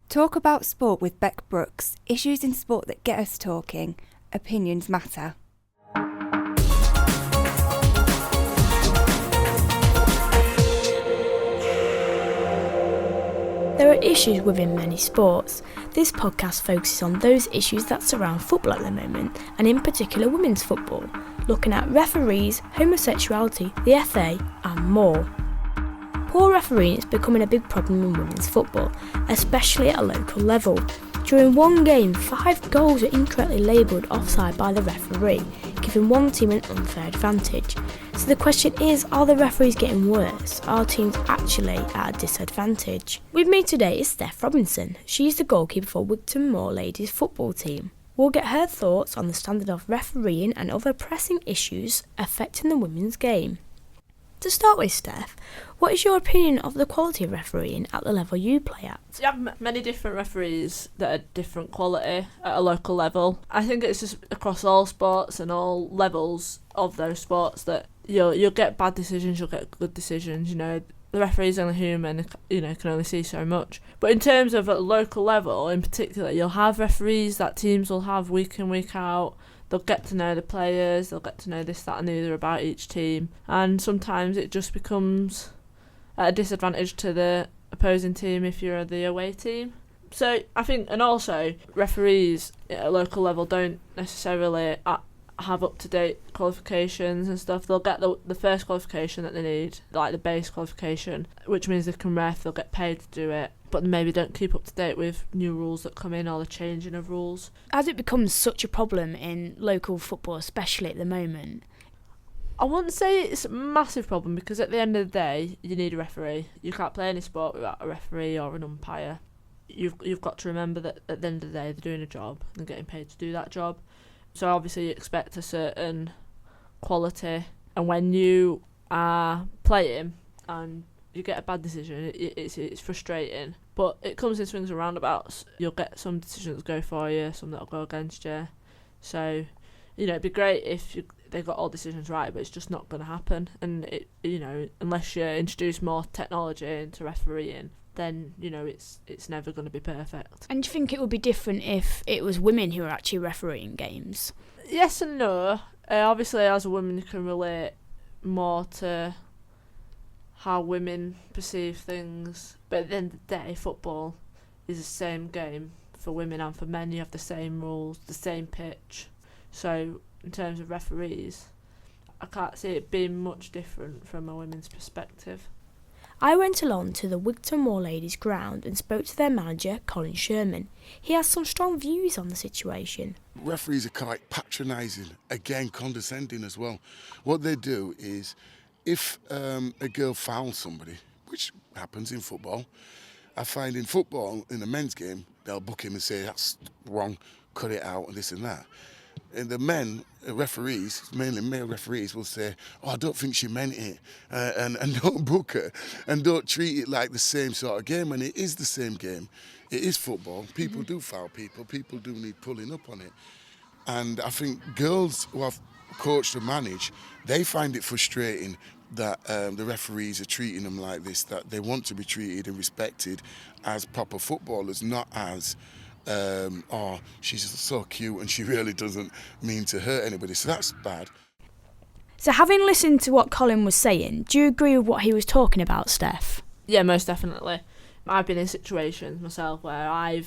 Talk about sport with Beck Brooks. Issues in sport that get us talking. Opinions matter. There are issues within many sports. This podcast focuses on those issues that surround football at the moment, and in particular women's football, looking at referees, homosexuality, the FA and more. Poor refereeing is becoming a big problem in women's football, especially at a local level. During one game, 5 goals were incorrectly labelled offside by the referee, giving one team an unfair advantage. So the question is, are the referees getting worse? Are teams actually at a disadvantage? With me today is Steph Robinson. She's the goalkeeper for Wigton Moor ladies football team. We'll get her thoughts on the standard of refereeing and other pressing issues affecting the women's game. To start with, Steph, what is your opinion of the quality of refereeing at the level you play at? You have many different referees that are different quality at a local level. I think it's just across all sports and all levels of those sports that you'll get bad decisions, you'll get good decisions. The referee's only human, can only see so much. But in terms of at a local level in particular, you'll have referees that teams will have week in, week out. They'll get to know the players, they'll get to know this, that and the other about each team. And sometimes it just becomes at a disadvantage to the opposing team if you're the away team. So I think, and also referees at a local level don't necessarily have up-to-date qualifications and stuff. They'll get the first qualification that they need, like the base qualification, which means they can ref, they'll get paid to do it, but maybe don't keep up to date with new rules that come in or the changing of rules. As it becomes such a problem in local football, especially at the moment? I wouldn't say it's a massive problem, because at the end of the day, you need a referee. You can't play any sport without a referee or an umpire. You've got to remember that at the end of the day, they're doing a job, they're getting paid to do that job. So obviously you expect a certain quality, and when you are playing and you get a bad decision, it's frustrating. But it comes in swings and roundabouts. You'll get some decisions that go for you, some that'll go against you. So, it'd be great if they got all decisions right, but it's just not going to happen. And unless you introduce more technology into refereeing, then it's never going to be perfect. And do you think it would be different if it was women who were actually refereeing games? Yes and no. Obviously, as a woman, you can relate more to how women perceive things. But at the end of the day, football is the same game for women and for men. You have the same rules, the same pitch. So in terms of referees, I can't see it being much different from a women's perspective. I went along to the Wigton Moor ladies ground and spoke to their manager, Colin Sherman. He has some strong views on the situation. Referees are quite patronising, again condescending as well. What they do is, if a girl fouls somebody, which happens in football, I find in football, in the men's game, they'll book him and say, that's wrong, cut it out and this and that. And the men, referees, mainly male referees, will say, I don't think she meant it, and don't book her, and don't treat it like the same sort of game. And it is the same game. It is football. People do foul people. People do need pulling up on it. And I think girls who have coached and managed, they find it frustrating that the referees are treating them like this, that they want to be treated and respected as proper footballers, not as she's so cute and she really doesn't mean to hurt anybody. So that's bad. So having listened to what Colin was saying, do you agree with what he was talking about, Steph? Yeah, most definitely. I've been in situations myself where I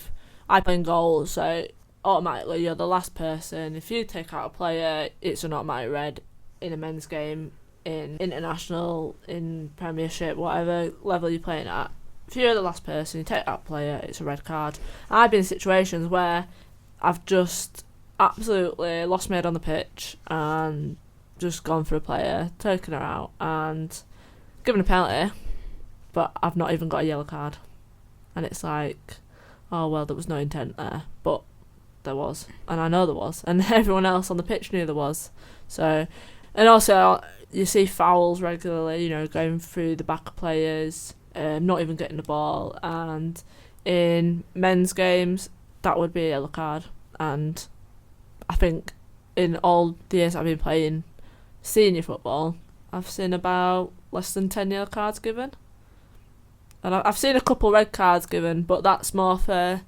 play in goals, so automatically you're the last person. If you take out a player, it's an automatic red in a men's game, in international, in Premiership, whatever level you're playing at. If you're the last person, you take out a player, it's a red card. I've been in situations where I've just absolutely lost my head on the pitch and just gone for a player, taken her out and given a penalty, but I've not even got a yellow card. And it's like, oh well, there was no intent there, but there was, and I know there was, and everyone else on the pitch knew there was. So, and also you see fouls regularly, going through the back of players, not even getting the ball, and in men's games that would be a yellow card. And I think in all the years I've been playing senior football, I've seen about less than 10 yellow cards given. And I've seen a couple red cards given, but that's more for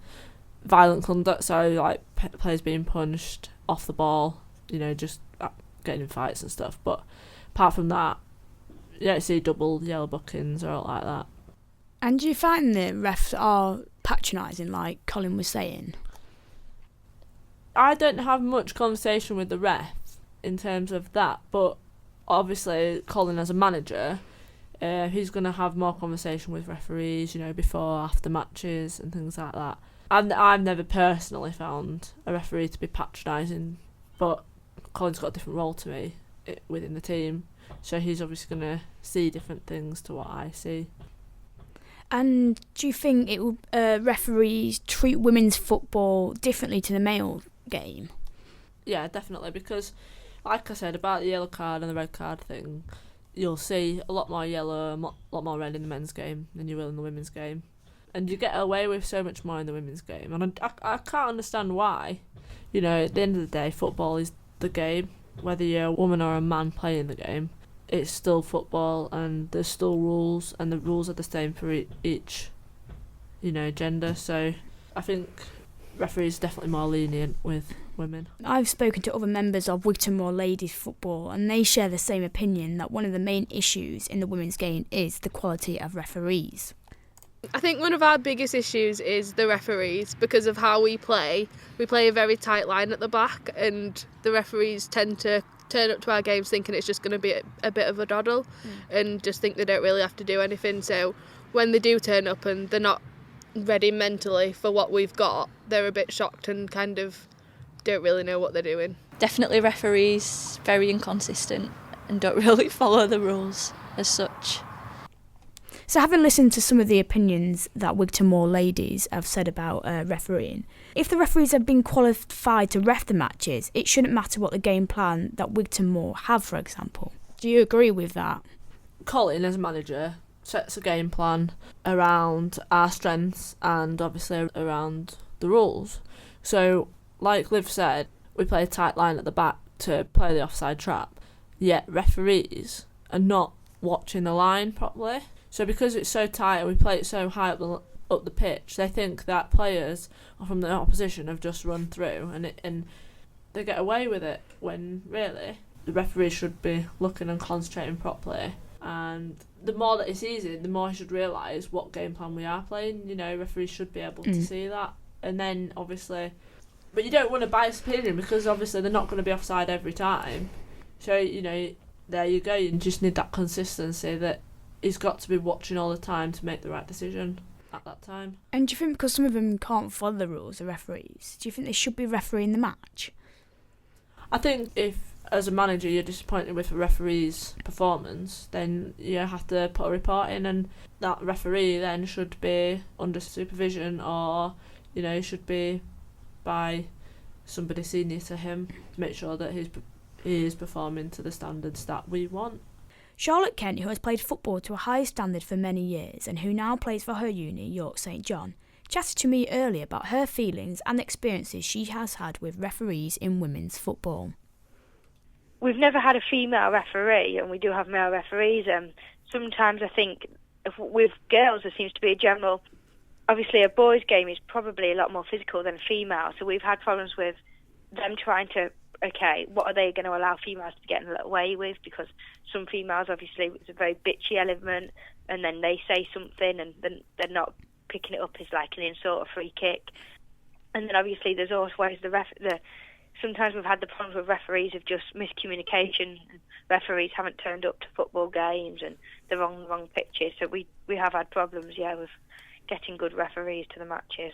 violent conduct, so like players being punched off the ball, just getting in fights and stuff. But apart from that, you don't see double yellow bookings or all like that. And do you find the refs are patronising, like Colin was saying? I don't have much conversation with the ref in terms of that, but obviously Colin as a manager, he's going to have more conversation with referees, before, after matches and things like that. And I've never personally found a referee to be patronising, but Colin's got a different role to me within the team, so he's obviously going to see different things to what I see. And do you think it will referees treat women's football differently to the male game? Yeah, definitely, because like I said about the yellow card and the red card thing, you'll see a lot more yellow, a lot more red in the men's game than you will in the women's game. And you get away with so much more in the women's game. And I can't understand why. At the end of the day, football is the game. Whether you're a woman or a man playing the game, it's still football, and there's still rules, and the rules are the same for each, gender. So I think referees are definitely more lenient with women. I've spoken to other members of Wigton Moor Ladies Football, and they share the same opinion that one of the main issues in the women's game is the quality of referees. I think one of our biggest issues is the referees because of how we play. We play a very tight line at the back, and the referees tend to turn up to our games thinking it's just going to be a bit of a doddle and just think they don't really have to do anything. So when they do turn up and they're not ready mentally for what we've got, they're a bit shocked and kind of don't really know what they're doing. Definitely referees, very inconsistent and don't really follow the rules as such. So having listened to some of the opinions that Wigton Moor ladies have said about refereeing, if the referees have been qualified to ref the matches, it shouldn't matter what the game plan that Wigton Moor have, for example. Do you agree with that? Colin, as a manager, sets a game plan around our strengths and obviously around the rules. So, like Liv said, we play a tight line at the back to play the offside trap, yet referees are not watching the line properly. So because it's so tight and we play it so high up the pitch, they think that players from the opposition have just run through and they get away with it, when really the referees should be looking and concentrating properly. And the more that it's easy, the more you should realise what game plan we are playing. Referees should be able to see that. And then obviously, but you don't want a biased opinion because obviously they're not going to be offside every time. So, there you go. You just need that consistency that he's got to be watching all the time to make the right decision at that time. And do you think because some of them can't follow the rules, the referees, do you think they should be refereeing the match? I think if, as a manager, you're disappointed with a referee's performance, then you have to put a report in, and that referee then should be under supervision or, should be by somebody senior to him to make sure that he is performing to the standards that we want. Charlotte Kent, who has played football to a high standard for many years and who now plays for her uni, York St John, chatted to me earlier about her feelings and experiences she has had with referees in women's football. We've never had a female referee, and we do have male referees. Sometimes I think with girls there seems to be a general... Obviously a boys' game is probably a lot more physical than a female, so we've had problems with them trying to... Okay, what are they going to allow females to get away with? Because some females, obviously, it's a very bitchy element, and then they say something, and then they're not picking it up as like an insult or free kick. And then obviously there's always sometimes we've had the problems with referees of just miscommunication. Referees haven't turned up to football games, and the wrong pitches. So we have had problems, with getting good referees to the matches.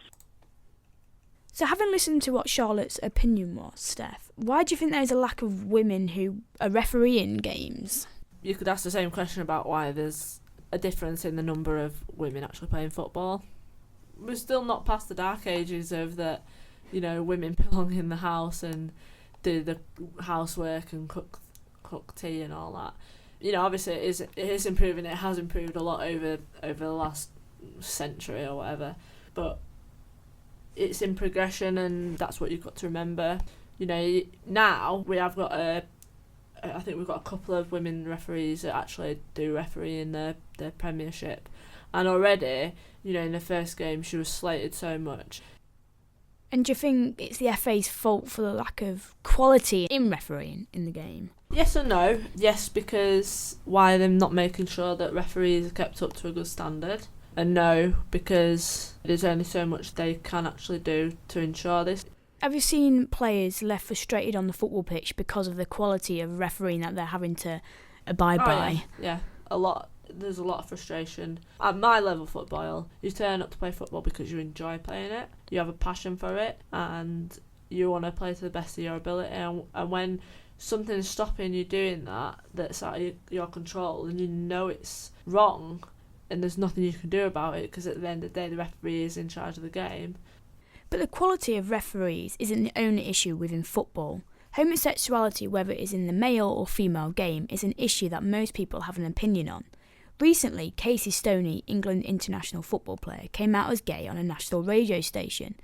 So having listened to what Charlotte's opinion was, Steph, why do you think there is a lack of women who are refereeing games? You could ask the same question about why there's a difference in the number of women actually playing football. We're still not past the dark ages of that, women belong in the house and do the housework and cook tea and all that. Obviously it is improving. It has improved a lot over the last century or whatever, but it's in progression, and that's what you've got to remember. Now we have got I think we've got a couple of women referees that actually do referee in the Premiership, And already, in the first game, she was slated so much. And do you think it's the FA's fault for the lack of quality in refereeing in the game? Yes and no. Yes, because why are they not making sure that referees are kept up to a good standard? And no, because there's only so much they can actually do to ensure this. Have you seen players left frustrated on the football pitch because of the quality of refereeing that they're having to abide by? Yeah, a lot. There's a lot of frustration. At my level football, you turn up to play football because you enjoy playing it, you have a passion for it, and you want to play to the best of your ability. And when something's stopping you doing that's out of your control, and you know it's wrong, and there's nothing you can do about it, because at the end of the day, the referee is in charge of the game. But the quality of referees isn't the only issue within football. Homosexuality, whether it is in the male or female game, is an issue that most people have an opinion on. Recently, Casey Stoney, England international football player, came out as gay on a national radio station.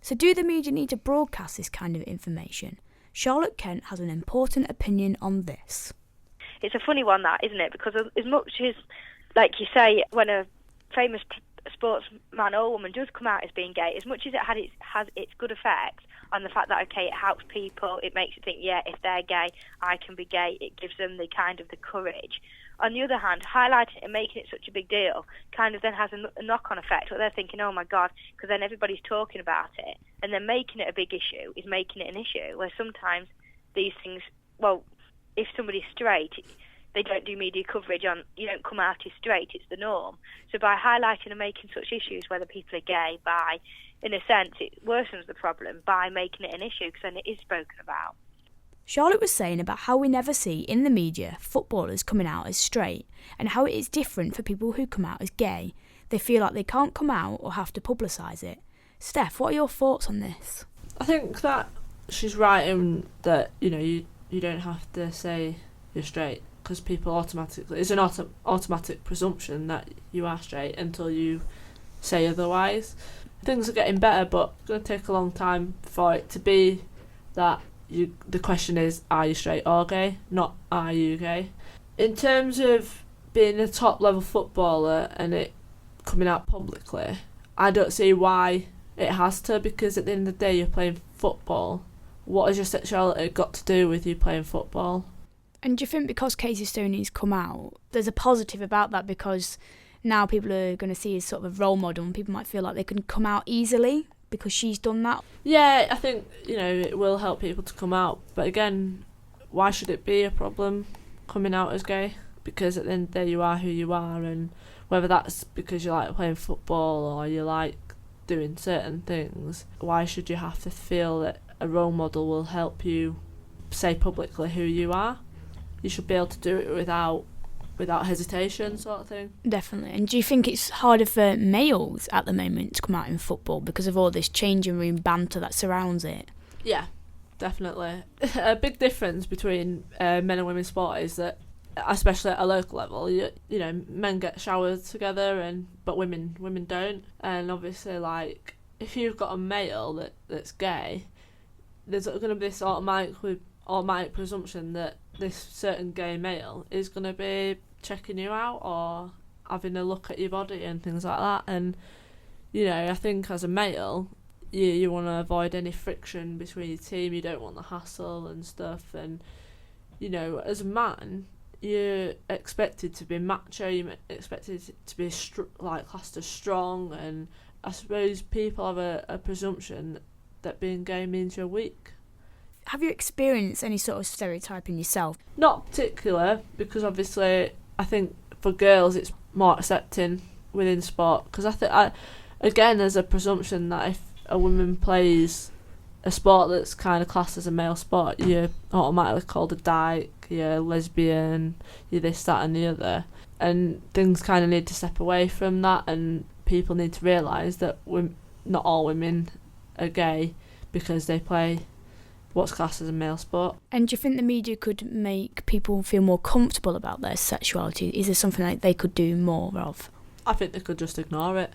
So do the media need to broadcast this kind of information? Charlotte Kent has an important opinion on this. It's a funny one, that, isn't it? Because as much as, like you say, when a famous sportsman or woman does come out as being gay, as much as it has its good effects on the fact that, okay, it helps people, it makes it think, yeah, if they're gay, I can be gay, it gives them the courage. On the other hand, highlighting it and making it such a big deal kind of then has a knock-on effect, where they're thinking, oh my God, because then everybody's talking about it, and then making it a big issue is making it an issue, where sometimes these things, well, if somebody's straight, they don't do media coverage on, you don't come out as straight, it's the norm. So by highlighting and making such issues, whether people are gay, bi, in a sense, it worsens the problem by making it an issue, because then it is spoken about. Charlotte was saying about how we never see in the media footballers coming out as straight, and how it is different for people who come out as gay. They feel like they can't come out or have to publicise it. Steph, what are your thoughts on this? I think that she's right in that, you don't have to say you're straight, because people automatically, it's an automatic presumption that you are straight until you say otherwise. Things are getting better, but it's going to take a long time for it to be that the question is, are you straight or gay, not are you gay. In terms of being a top level footballer and it coming out publicly, I don't see why it has to, because at the end of the day you're playing football. What has your sexuality got to do with you playing football? And do you think because Casey Stoney's come out, there's a positive about that, because now people are going to see as sort of a role model, and people might feel like they can come out easily because she's done that? Yeah, I think, it will help people to come out. But again, why should it be a problem coming out as gay? Because at the end of the day, you are who you are, and whether that's because you like playing football or you like doing certain things, why should you have to feel that a role model will help you say publicly who you are? You should be able to do it without hesitation, sort of thing. Definitely. And do you think it's harder for males at the moment to come out in football because of all this changing room banter that surrounds it? Yeah, definitely. A big difference between men and women's sport is that, especially at a local level, you know, men get showered together, but women don't. And obviously, like, if you've got a male that's gay, there's going to be this automatic presumption that this certain gay male is going to be checking you out or having a look at your body and things like that. And, I think as a male, you want to avoid any friction between your team. You don't want the hassle and stuff. And, as a man, you're expected to be macho. You're expected to be classed as strong. And I suppose people have a presumption that being gay means you're weak. Have you experienced any sort of stereotyping yourself? Not particular, because obviously I think for girls it's more accepting within sport. Because again, there's a presumption that if a woman plays a sport that's kind of classed as a male sport, you're automatically called a dyke, you're lesbian, you're this, that and the other. And things kind of need to step away from that, and people need to realise that not all women are gay because they play what's classed as a male sport. And do you think the media could make people feel more comfortable about their sexuality? Is there something that they could do more of? I think they could just ignore it.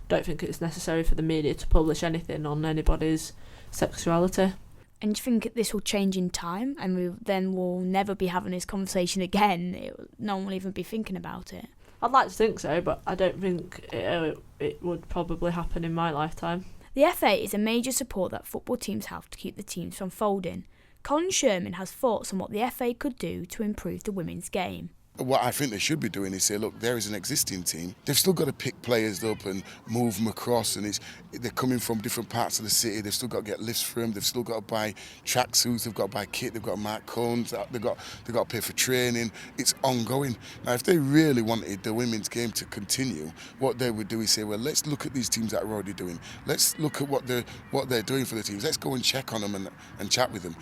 Don't think it's necessary for the media to publish anything on anybody's sexuality. And do you think this will change in time, and we'll never be having this conversation again? No one will even be thinking about it? I'd like to think so, but I don't think it would probably happen in my lifetime. The FA is a major support that football teams have to keep the teams from folding. Colin Sherman has thoughts on what the FA could do to improve the women's game. What I think they should be doing is say, look, there is an existing team. They've still got to pick players up and move them across, and they're coming from different parts of the city. They've still got to get lifts for them. They've still got to buy tracksuits. They've got to buy kit. They've got to mark cones. They've got to pay for training. It's ongoing. Now, if they really wanted the women's game to continue, what they would do is say, well, let's look at these teams that are already doing. Let's look at what they're doing for the teams. Let's go and check on them and chat with them.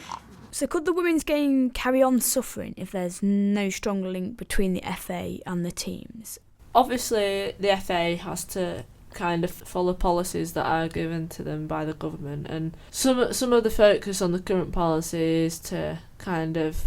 So could the women's game carry on suffering if there's no strong link between the FA and the teams? Obviously, the FA has to kind of follow policies that are given to them by the government, and some of the focus on the current policy is to kind of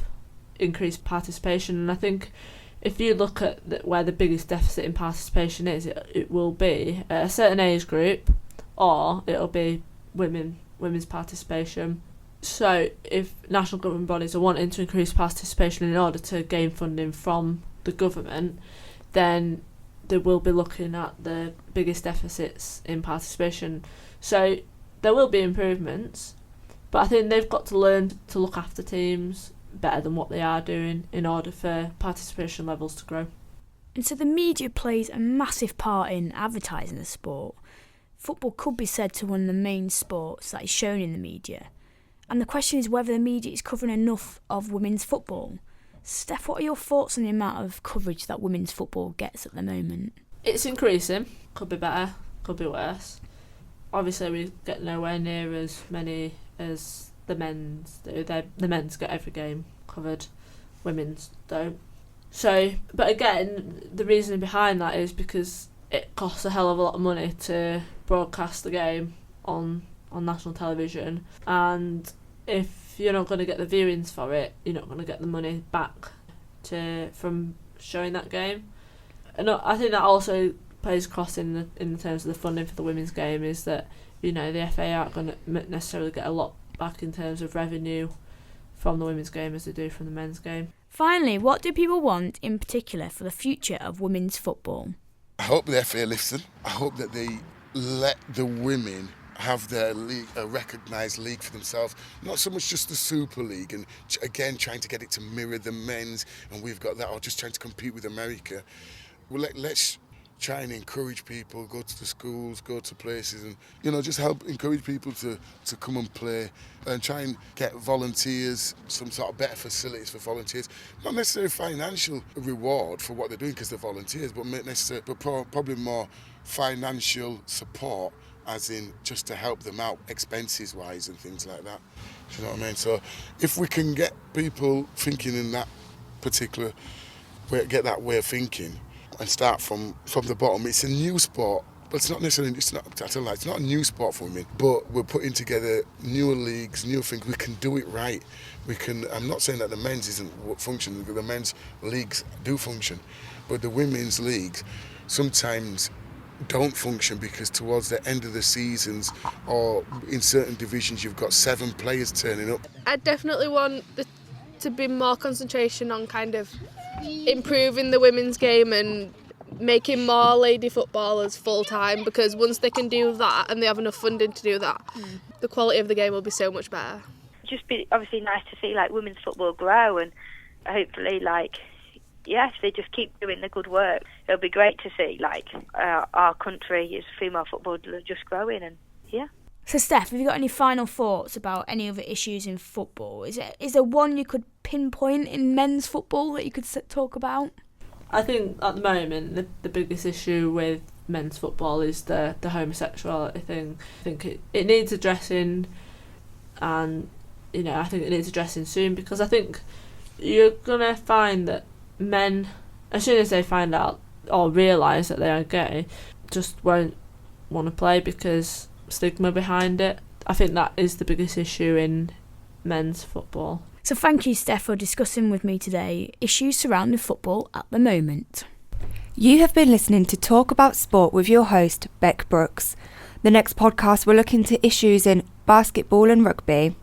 increase participation. And I think if you look at where the biggest deficit in participation is, it will be at a certain age group, or it'll be women's participation. So if national government bodies are wanting to increase participation in order to gain funding from the government, then they will be looking at the biggest deficits in participation. So there will be improvements, but I think they've got to learn to look after teams better than what they are doing in order for participation levels to grow. And so the media plays a massive part in advertising the sport. Football could be said to one of the main sports that is shown in the media. And the question is whether the media is covering enough of women's football. Steph, what are your thoughts on the amount of coverage that women's football gets at the moment? It's increasing. Could be better, could be worse. Obviously, we get nowhere near as many as the men's do. The men's get every game covered, women's don't. So, but again, the reasoning behind that is because it costs a hell of a lot of money to broadcast the game on national television, and if you're not going to get the viewings for it, you're not going to get the money back from showing that game. And I think that also plays across in terms of the funding for the women's game, is that the FA aren't going to necessarily get a lot back in terms of revenue from the women's game as they do from the men's game. Finally, what do people want in particular for the future of women's football? I hope the FA listen. I hope that they let the women have their league, a recognised league for themselves, not so much just the Super League, and again trying to get it to mirror the men's, and we've got that, or just trying to compete with America. Well, let's try and encourage people, go to the schools, go to places, and just help encourage people to come and play, and try and get volunteers, some sort of better facilities for volunteers. Not necessarily financial reward for what they're doing because they're volunteers, but probably more financial support, as in just to help them out expenses wise and things like that. Do you know what I mean? So if we can get people thinking in that particular way, get that way of thinking, and start from the bottom. It's a new sport, but it's not a new sport for women, but we're putting together newer leagues, new things. We can do it right. I'm not saying that the men's isn't functioning, the men's leagues do function, but the women's leagues sometimes don't function because towards the end of the seasons or in certain divisions you've got 7 players turning up. I definitely want to be more concentration on kind of improving the women's game and making more lady footballers full time, because once they can do that and they have enough funding to do that, the quality of the game will be so much better. Just be obviously nice to see women's football grow, and hopefully if they just keep doing the good work, it'll be great to see our country as female football just growing. And So Steph, have you got any final thoughts about any other issues in football? Is there one you could pinpoint in men's football that you could talk about? I think at the moment the biggest issue with men's football is the homosexuality thing. I think it needs addressing, and I think it needs addressing soon, because I think you're gonna find that men, as soon as they find out or realise that they are gay, just won't want to play because stigma behind it. I think that is the biggest issue in men's football. So thank you, Steph, for discussing with me today issues surrounding football at the moment. You have been listening to Talk About Sport with your host, Beck Brooks. The next podcast will look into issues in basketball and rugby.